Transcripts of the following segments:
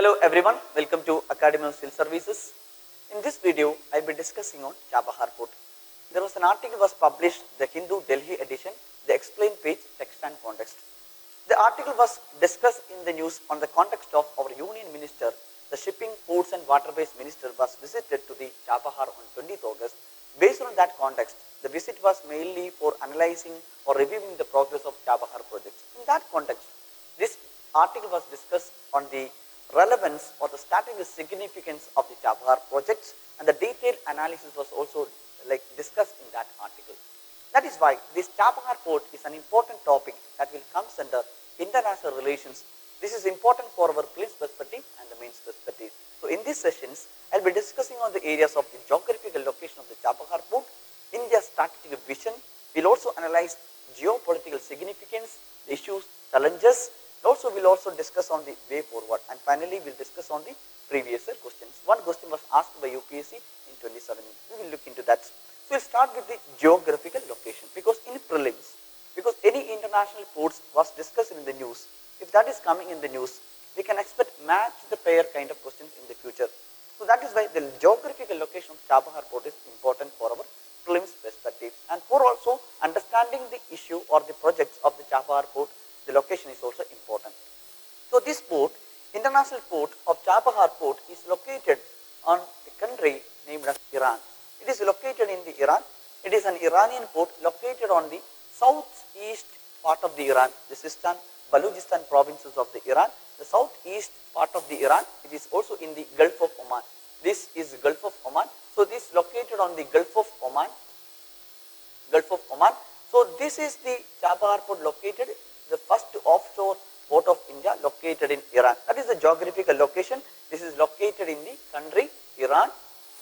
Hello everyone, welcome to Academy of Civil Services. In this video, I will be discussing on Chabahar Port. There was an article was published, the Hindu Delhi edition, the explain page, text and context. The article was discussed in the news on the context of our Union Minister, the Shipping, Ports and Waterways Minister was visited to the Chabahar on 20th August. Based on that context, the visit was mainly for analyzing or reviewing the progress of Chabahar projects. In that context, this article was discussed on the relevance or the strategic significance of the Chabahar projects, and the detailed analysis was also discussed in that article. That is why this Chabahar port is an important topic that will come under international relations. This is important for our prelims perspective and the mains perspective. So in these sessions, I will be discussing on the areas of the geographical location of the Chabahar port, India's strategic vision. We will also analyze geopolitical significance, the issues, challenges. Also, we will also discuss on the way forward, and finally, we will discuss on the previous year questions. One question was asked by UPSC in 2017. We will look into that. So, we will start with the geographical location, because in prelims, because any international ports was discussed in the news, if that is coming in the news, we can expect match the pair kind of questions in the future. So, that is why the geographical location of Chabahar port is important for our prelims perspective, and for also understanding the issue or the projects of the Chabahar port, the location is also important. So this port, international port of Chabahar port, is located on the country named as Iran. It is located in the Iran. It is an Iranian port located on the southeast part of the Iran, the Sistan, Balochistan provinces of the Iran, the southeast part of the Iran. It is also in the Gulf of Oman. This is Gulf of Oman. So this is located on the Gulf of Oman. So this is the Chabahar port located, the first offshore port of India located in Iran. That is the geographical location. This is located in the country Iran.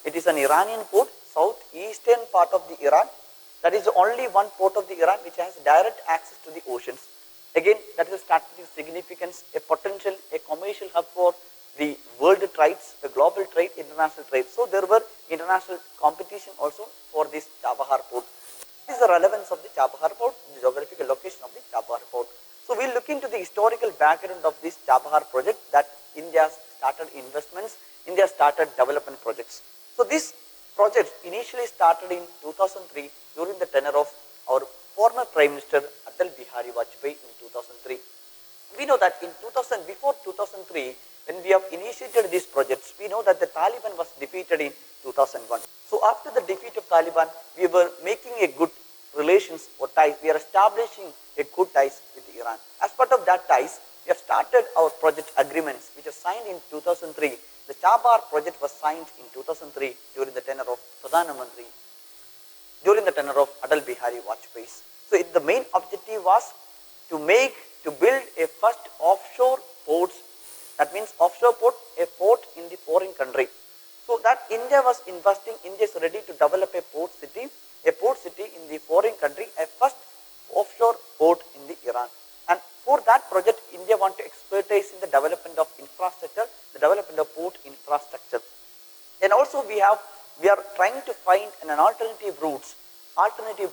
It is an Iranian port, southeastern part of the Iran. That is the only one port of the Iran which has direct access to the oceans. Again, that is a strategic significance, a potential, a commercial hub for the world trades, the global trade, international trade. So there were international competition also for this Chabahar port. This is the relevance of the Chabahar port, the geographical location of the Chabahar port. So we will look into the historical background of this Chabahar project, that India started investments, India started development projects. So this project initially started in 2003 during the tenure of our former Prime Minister Atal Bihari Vajpayee in 2003. We know that in before 2003, when we have initiated these projects, we know that the Taliban was defeated in 2001. So after the defeat of Taliban, we were making a good relations or ties. We are establishing a good ties with Iran. As part of that ties, we have started our project agreements, which was signed in 2003. The Chabahar project was signed in 2003 during the tenure of Pradhan Mantri, during the tenure of Atal Bihari Vajpayee. So the main objective was to build a first offshore port. That means offshore port, a port in the foreign country. So that India was investing, India is ready to develop a port city in the foreign country, a first offshore port in the Iran. And for that project, India want to expertise in the development of infrastructure, the development of port infrastructure. And also we are trying to find an alternative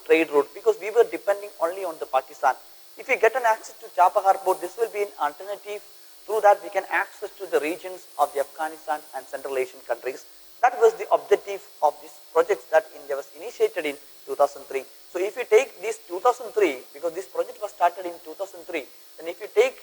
trade route, because we were depending only on the Pakistan. If we get an access to Chabahar port, this will be an alternative. Through that, we can access to the regions of the Afghanistan and Central Asian countries. That was the objective of this project that India was initiated in 2003. So if you take this 2003, because this project was started in 2003, then if you take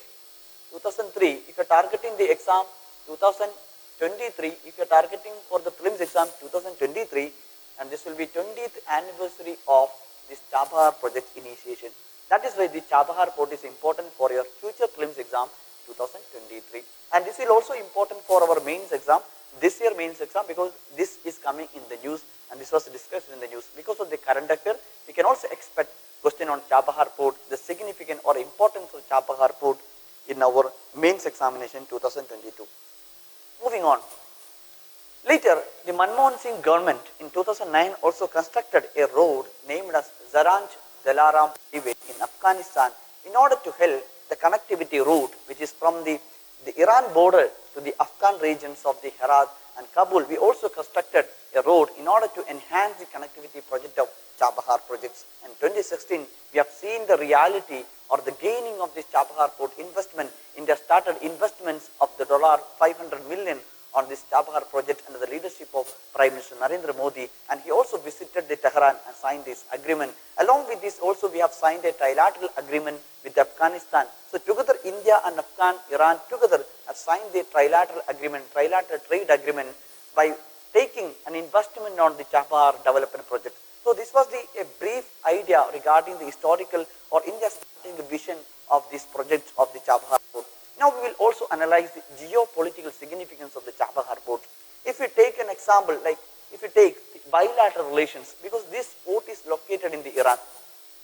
2003, if you are targeting the exam 2023, if you are targeting for the prelims exam 2023, and this will be 20th anniversary of this Chabahar project initiation. That is why the Chabahar port is important for your future prelims exam 2023, and this is also important for our mains exam, this year mains exam, because this is coming in the news and this was discussed in the news. Because of the current affair, we can also expect question on Chabahar port, the significance or importance of Chabahar port in our mains examination 2022. Moving on. Later, the Manmohan Singh government in 2009 also constructed a road named as Zaranj-Dilaram Highway in Afghanistan in order to help the connectivity route, which is from the Iran border to the Afghan regions of the Herat and Kabul. We also constructed a road in order to enhance the connectivity project of Chabahar projects. In 2016, we have seen the reality or the gaining of this Chabahar port investment, India started investments of the $500 million on this Chabahar project under the leadership of Prime Minister Narendra Modi, and he also visited the Tehran and signed this agreement. Along with this also we have signed a trilateral agreement with Afghanistan. So together India and Iran together have signed the trilateral agreement, trilateral trade agreement by taking an investment on the Chabahar development project. So this was a brief idea regarding the historical or India's starting vision of this project of the Chabahar port. Now we will also analyze the geopolitical significance of the Chabahar port. If we take an example, like if we take bilateral relations, because this port is located in the Iran,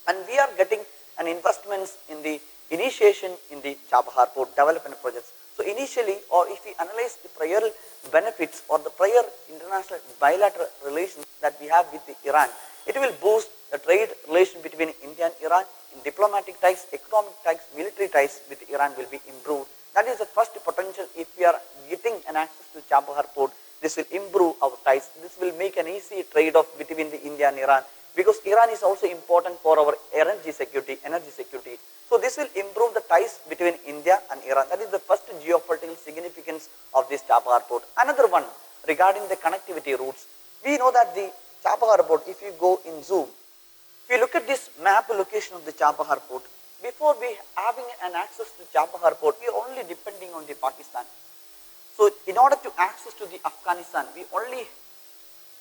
and we are getting an investments in the initiation in the Chabahar port development projects. So initially, or if we analyze the prior benefits or the prior international bilateral relations that we have with the Iran, it will boost the trade relation between India and Iran. In diplomatic ties, economic ties, military ties with Iran will be improved. That is the first potential. If we are getting an access to Chabahar port, this will improve our ties. This will make an easy trade-off between the India and Iran, because Iran is also important for our energy security. So this will improve the ties between India and Iran. That is the first geopolitical significance of this Chabahar port. Another one regarding the connectivity routes. We know that the Chabahar port, if you go in zoom, if you look at this map location of the Chabahar port, before we having an access to Chabahar port, we are only depending on the Pakistan. So in order to access to the Afghanistan,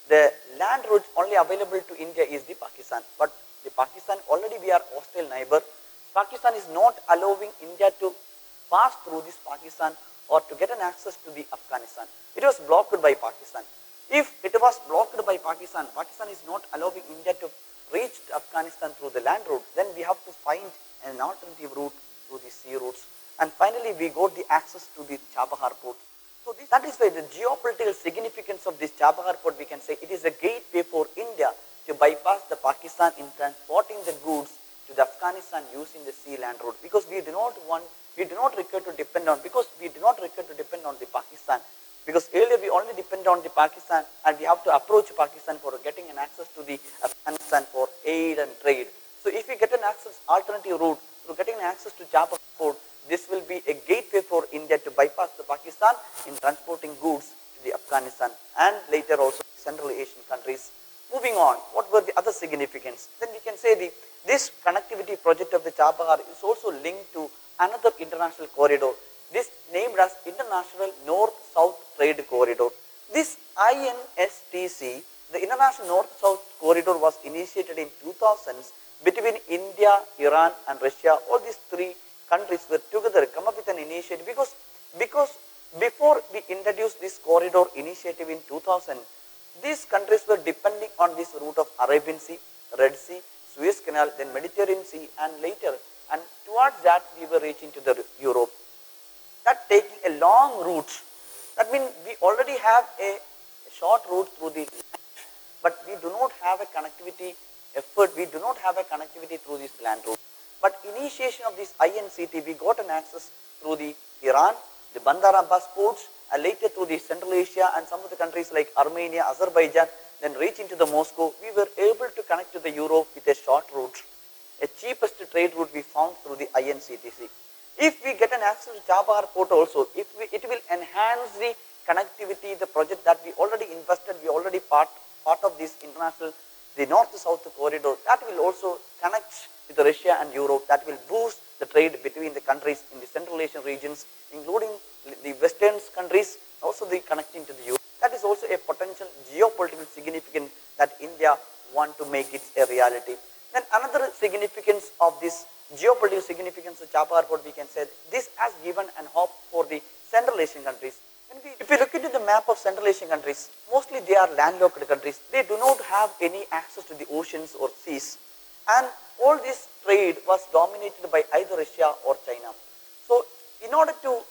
the land route only available to India is the Pakistan. But the Pakistan, already we are hostile neighbor. Pakistan is not allowing India to pass through this Pakistan or to get an access to the Afghanistan. It was blocked by Pakistan. If it was blocked by Pakistan, Pakistan is not allowing India to reach Afghanistan through the land route, then we have to find an alternative route through the sea routes. And finally, we got the access to the Chabahar port. So that is why the geopolitical significance of this Chabahar port, we can say it is a gateway for India to bypass the Pakistan in transporting the goods to the Afghanistan using the sea land route, because we do not require to depend on the Pakistan, because earlier we only depend on the Pakistan and we have to approach Pakistan for getting an access to the Afghanistan for aid and trade. So if we get an alternative route through getting an access to Chabahar port, this will be a gateway for India to bypass the Pakistan in transporting goods to the Afghanistan and later also Central Asian countries. Moving on, what were the other significance? Then we can say this connectivity project of the Chabahar is also linked to another international corridor, this named as International North-South Trade Corridor. This INSTC, the International North-South Corridor, was initiated in 2000s between India, Iran and Russia. All these three countries were together come up with an initiative, because before we introduced this corridor initiative in 2000, these countries were depending on this route of Arabian Sea, Red Sea, Suez Canal, then Mediterranean Sea, and later, and towards that we were reaching to the Europe. That taking a long route. That means we already have a short route through the land, but we do not have a connectivity effort. We do not have a connectivity through this land route. But initiation of this INCT, we got an access through the Iran, the Bandar Abbas ports, and later through the Central Asia and some of the countries like Armenia, Azerbaijan, then reaching to the Moscow. We were able to connect to the Europe with a short route. A cheapest trade route we found through the INCTC. If we get an access to Chabahar port also, it will enhance the connectivity, the project that we already invested, we already part of this international, the north-south corridor, that will also connect with Russia and Europe. That will boost the trade between the countries in the Central Asian regions, including the Western countries, also the connecting to the Europe. That is also a potential geopolitical significance that India want to make it a reality. Then another significance of this geopolitical significance of Chabahar port, we can say this has given an hope for the Central Asian countries. If we look into the map of Central Asian countries, mostly they are landlocked countries. They do not have any access to the oceans or seas. And all this trade was dominated by either Russia or China. So in order to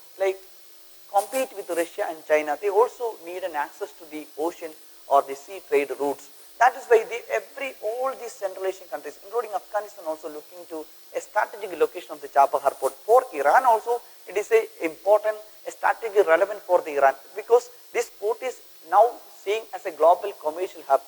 compete with Russia and China, they also need an access to the ocean or the sea trade routes. That is why all these Central Asian countries, including Afghanistan, also looking to a strategic location of the Chabahar port. For Iran also, it is a strategic relevant for the Iran, because this port is now seen as a global commercial hub.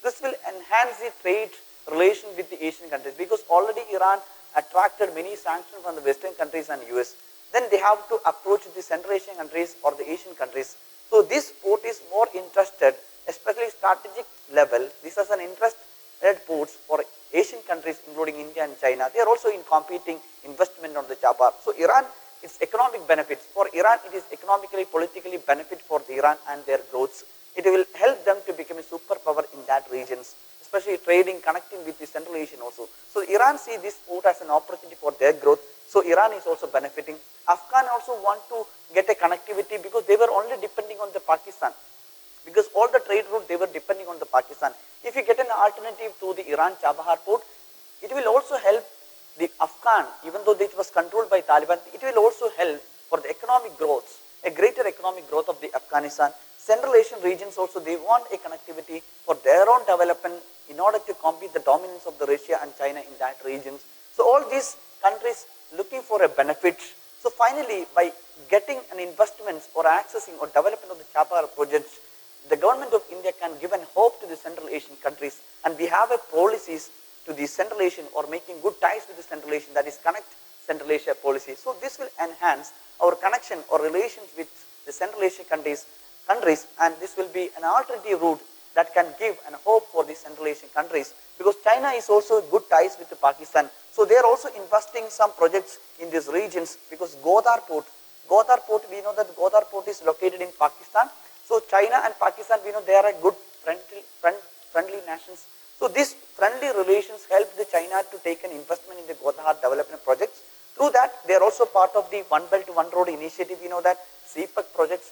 This will enhance the trade relation with the Asian countries, because already Iran attracts attracted many sanctions from the Western countries and US. Then they have to approach the Central Asian countries or the Asian countries. So this port is more interested, especially strategic level. This is an interest-led ports for Asian countries, including India and China. They are also in competing investment on the Chabahar. So Iran, its economic benefits. For Iran, it is economically, politically benefit for the Iran and their growths. It will help them to become a superpower in that regions, especially trading, connecting with the Central Asian also. So Iran see this port as an opportunity for their growth. So Iran is also benefiting. Afghan also want to get a connectivity because they were only depending on the Pakistan. Because all the trade route they were depending on the Pakistan. If you get an alternative to the Iran Chabahar port, it will also help the Afghan, even though it was controlled by Taliban, it will also help for the economic growth, a greater economic growth of the Afghanistan. Central Asian regions also, they want a connectivity for their own development in order to compete the dominance of the Russia and China in that regions. So all these countries looking for a benefit. So finally, by getting an investment or accessing or development of the Chabahar projects, the government of India can give an hope to the Central Asian countries, and we have a policies to the Central Asian or making good ties with the Central Asian, that is Connect Central Asia policy. So this will enhance our connection or relations with the Central Asian countries, and this will be an alternative route that can give an hope for the Central Asian countries, because China is also good ties with the Pakistan. So they are also investing some projects in these regions, because Godar Port, we know that Godar Port is located in Pakistan. So China and Pakistan, we know they are a good friendly nations. So these friendly relations help the China to take an investment in the Godar development projects. Through that, they are also part of the One Belt One Road initiative. We know that CPEC projects,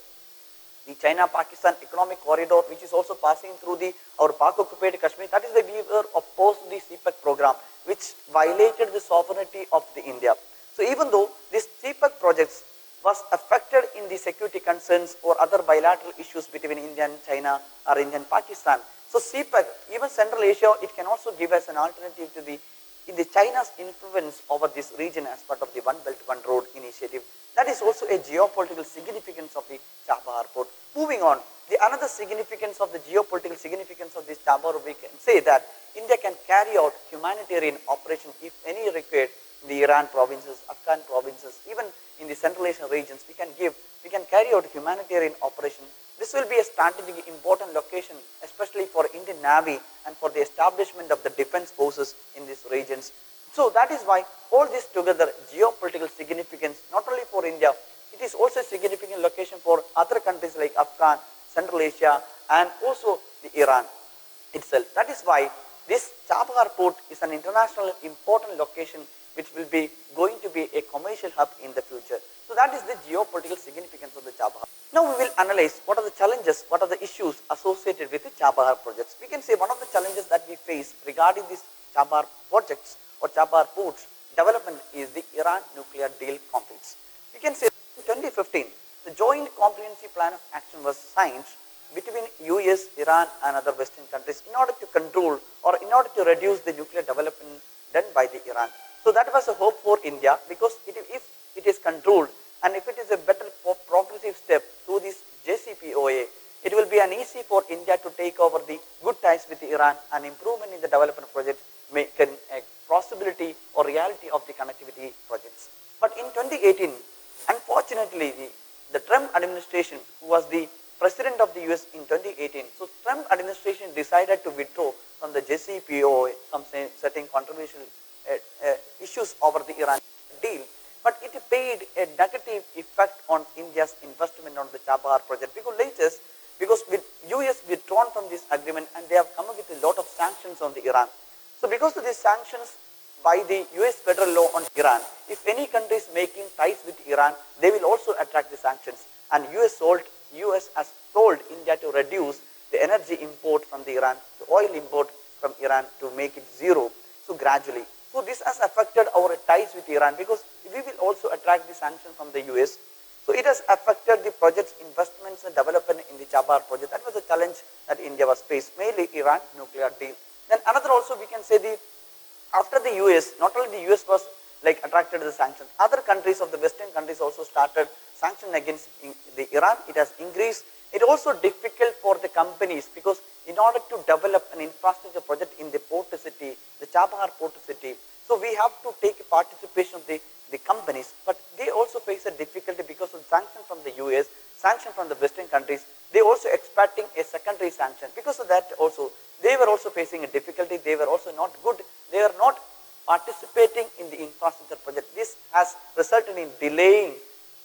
the China-Pakistan economic corridor, which is also passing through our Pak-occupied Kashmir. That is why we were opposed to the CPEC program, which violated the sovereignty of the India. So even though these CPEC projects was affected in the security concerns or other bilateral issues between India and China or India and Pakistan. So CPEC, even Central Asia, it can also give us an alternative to the China's influence over this region as part of the One Belt One Road initiative. That is also a geopolitical significance of the Chabahar port. Moving on, the another significance of the geopolitical significance of this Chabahar, we can say that India can carry out humanitarian operation if any required in the Iran provinces, Afghan provinces, even in the Central Asian regions. We can carry out humanitarian operation. This will be a strategically important location, especially for Indian Navy and for the establishment of the defense forces in these regions. So that is why all this together, geopolitical significance, not only for India, it is also a significant location for other countries like Afghan, Central Asia, and also the Iran itself. That is why this Chabahar port is an international important location which will be going to be a commercial hub in the future. So that is the geopolitical significance of the Chabahar. Now we will analyze what are the challenges, what are the issues associated with the Chabahar projects. We can say one of the challenges that we face regarding these Chabahar projects or Chabahar ports development is the Iran nuclear deal conflicts. We can say in 2015, the Joint Comprehensive Plan of Action was signed between US, Iran and other Western countries in order to control or in order to reduce the nuclear development done by the Iran. So that was a hope for India, because if it is controlled and if it is a better progressive step through this JCPOA, it will be an easy for India to take over the good ties with Iran, and improvement in the development project making a possibility or reality of the connectivity projects. But in 2018, unfortunately, the Trump administration, who was the president of the US in 2018, so Trump administration decided to withdraw from the JCPOA, some certain controversial issues over the Iran deal, but it paid a negative effect on India's investment on the Chabahar project, because with US withdrawn from this agreement and they have come up with a lot of sanctions on the Iran. So because of these sanctions by the US federal law on Iran, if any country is making ties with Iran, they will also attract the sanctions, and US has told India to reduce the energy import from the Iran, the oil import from Iran, to make it zero, so gradually. So this has affected our ties with Iran, because we will also attract the sanction from the US. So it has affected the project's investments and development in the Chabahar project. That was a challenge that India was faced, mainly Iran nuclear deal. Then another also we can say after the US, not only the US was attracted to the sanctions, other countries of the Western countries also started sanction against the Iran. It has increased. It also difficult for the companies, because in order to develop an infrastructure project in the port city, the Chabahar port city, So we have to take participation of the companies, but they also face a difficulty because of sanction from the US, sanction from the Western countries. They also expecting a secondary sanction. Because of that also, they were also facing a difficulty. They were also not good. They are not participating in the infrastructure project. This has resulted in delaying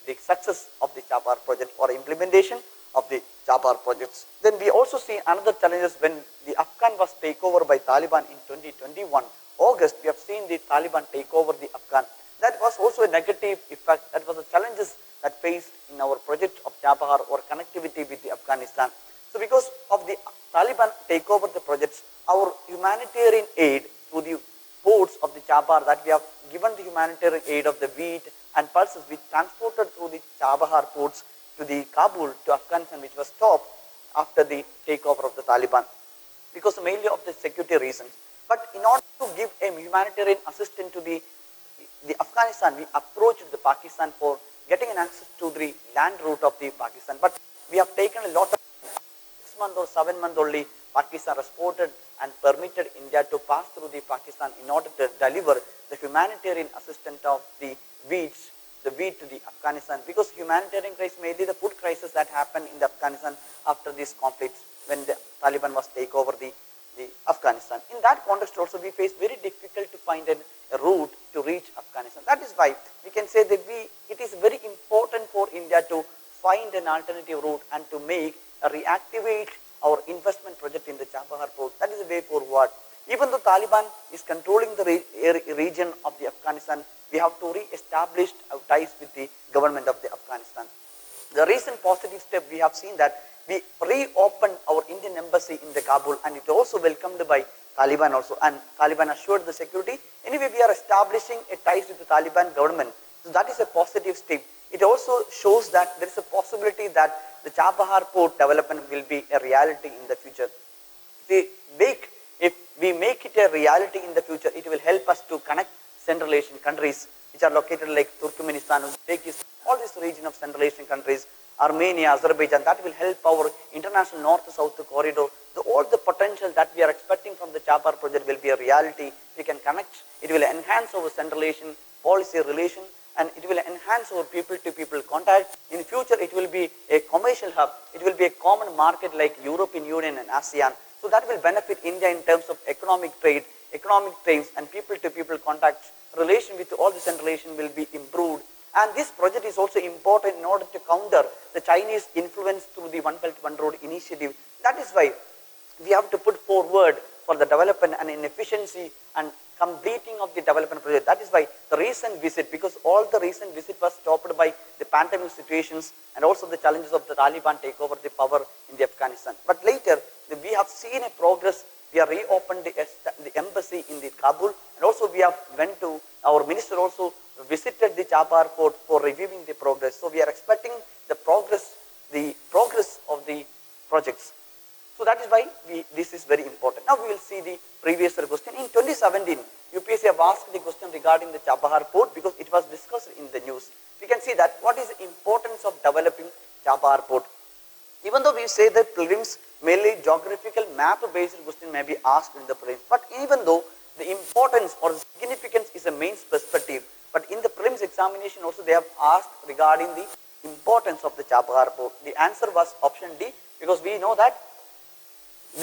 the success of the Chabahar project or implementation of the Chabahar projects. Then we also see another challenges when the Afghan was taken over by Taliban in 2021. August, we have seen the Taliban take over the Afghan. That was also a negative effect. That was the challenges that faced in our project of Chabahar or connectivity with the Afghanistan. So because of the Taliban take over the projects, our humanitarian aid to the ports of the Chabahar, that we have given the humanitarian aid of the wheat and pulses which transported through the Chabahar ports to the Kabul, to Afghanistan, which was stopped after the takeover of the Taliban because mainly of the security reasons. But in order to give a humanitarian assistance to the Afghanistan, we approached the Pakistan for getting an access to the land route of the Pakistan. But we have taken a lot of 6 months or 7 months only. Pakistan responded and permitted India to pass through the Pakistan in order to deliver the humanitarian assistance of the wheat to the Afghanistan, because humanitarian crisis, mainly the food crisis that happened in the Afghanistan after these conflicts when the Taliban was take over the Afghanistan. In that context also, we face very difficult to find a route to reach Afghanistan. That is why we can say that it is very important for India to find an alternative route and to reactivate our investment project in the Chabahar port. That is the way forward. Even though Taliban is controlling the region of the Afghanistan, we have to re-establish our ties with the government of the Afghanistan. The recent positive step, we have seen that we reopened our Indian embassy in the Kabul, and it also welcomed by Taliban also, and Taliban assured the security. Anyway, we are establishing a ties with the Taliban government. So that is a positive step. It also shows that there is a possibility that the Chabahar port development will be a reality in the future. If we make it a reality in the future, it will help us to connect Central Asian countries which are located like Turkmenistan, Uzbekistan, all this region of Central Asian countries, Armenia, Azerbaijan. That will help our international north-south corridor. All the potential that we are expecting from the Chabahar project will be a reality. We can connect. It will enhance our Central Asian policy relation, and it will enhance our people-to-people contact. In future, it will be a commercial hub. It will be a common market like European Union and ASEAN. So that will benefit India in terms of economic trade, and people-to-people contact. Relation with all the Central Asian will be improved. And this project is also important in order to counter the Chinese influence through the One Belt One Road initiative. That is why we have to put forward for the development and in efficiency and completing of the development project. That is why the recent visit, because all the recent visit was stopped by the pandemic situations and also the challenges of the Taliban take over the power in the Afghanistan. But later, we have seen a progress. We have reopened the embassy in the Kabul, and also we have our minister also visited the Chabahar port for reviewing the progress. So we are expecting the progress of the projects. So that is why this is very important. Now we will see the previous question. In 2017, UPSC have asked the question regarding the Chabahar port because it was discussed in the news. We can see that what is the importance of developing Chabahar port. Even though we say that prelims, mainly geographical map-based question may be asked in the prelims, but even though the importance or the significance is a mains perspective, but in the prelims examination also they have asked regarding the importance of the Chabahar port. The answer was option D, because we know that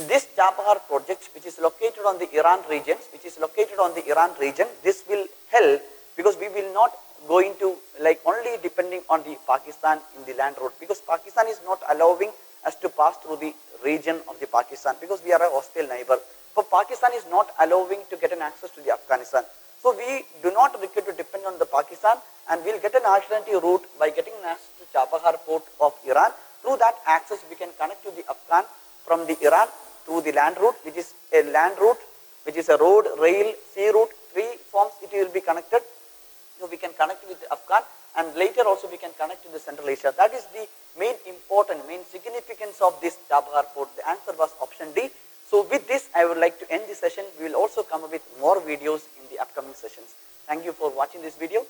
this Chabahar project, which is located on the Iran region, this will help because we will not going to only depending on the Pakistan in the land route, because Pakistan is not allowing us to pass through the region of the Pakistan because we are a hostile neighbor. But Pakistan is not allowing to get an access to the Afghanistan. So we do not require to depend on the Pakistan, and we'll get an alternative route by getting an access to Chabahar port of Iran. Through that access, we can connect to the Afghan from the Iran to the land route, which is a land route, which is a road, rail, sea route, three forms it will be connected. So we can connect with the Afghan, and later also we can connect to the Central Asia. That is the main significance of this Chabahar port. The answer was option D. So with this, I would like to end this session. We will also come up with more videos in the upcoming sessions. Thank you for watching this video.